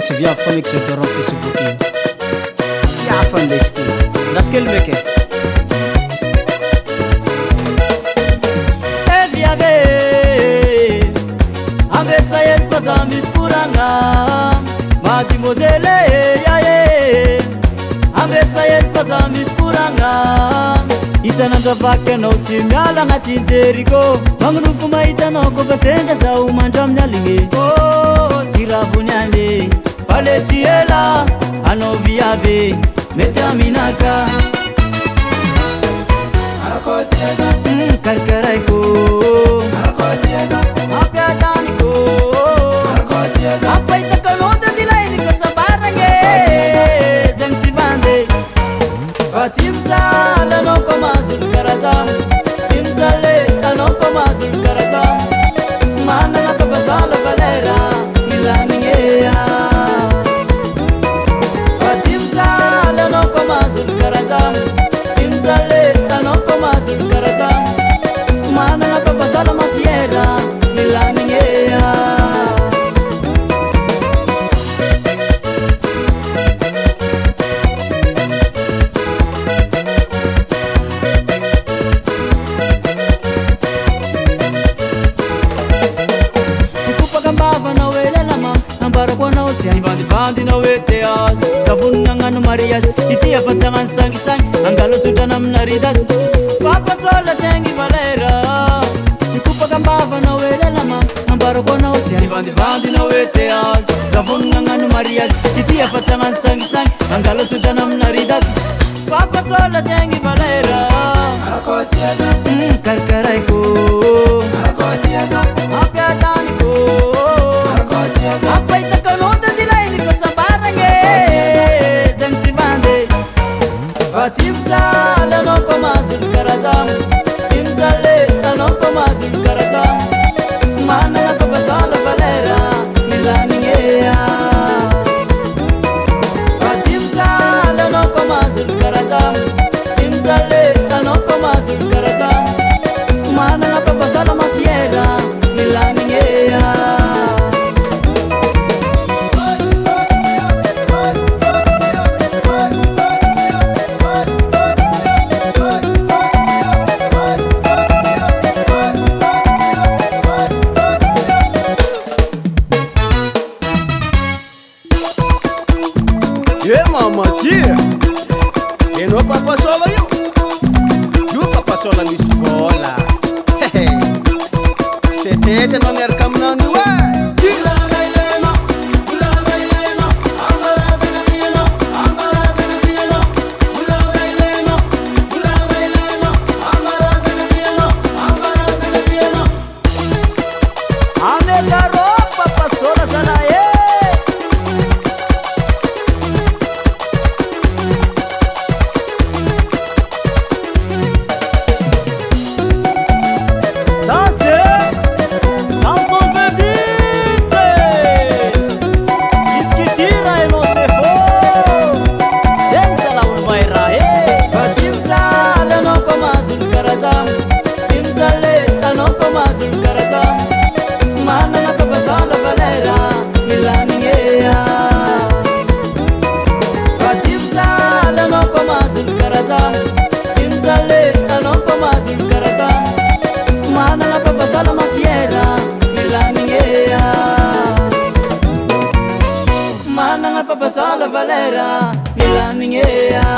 tsy viavy fa meky zay tao raha Facebook iny tsy hafa an'lesy ty laskely meky viave ambesa ely fa za misy koragna mademoiselle yae ambesa ely fa za misy koragna isan'andravaka anao tsy miala agnaty jeriko magnonofo mahitanao kofa sendra zaho mandra amin'ny aligny tsy ravony ane fa letry ela anao viave mety aminaka karkaraiko apiataniko apaitakanao tandilainy fa sambaragny zagny tsy vande fa tsy mizaly anao komasolo karazamo tsy mizaly anao komasolo karazamo manana kabazala valera milamignea fa tsy mizaly anao komasolo karazamo tsy mizaly anao komasolo karazamo manana kabazala mafiera milamignea Bandinao ete azo savonina agnano mariage ity afantsagna ny sangisangy angalo sotrana amina ridady papasola zegny valera tsy kopaka ambavanao elelama ambarako anao tsy bandibandinao ete azo savonina agnano mariage ity afantsagna ny sangisangy angalo sotrana amina ridady papasola zegny valera karkaraiko apiataniko apaitakanao tandilainy fa sambaragny zagny tsy vande fa tsy mizaly anao komasolo karazamo tsy mizaly anao komasolo karazamo manana kabazala valera milamignea fa tsy mizaly anao komasolo karazamo tsy mizaly anao komasolo karazamo manana kabazala mafiera milamignea Tia, e no papasola io papasola misy vola setete no miaraka aminao io Valera, milamignea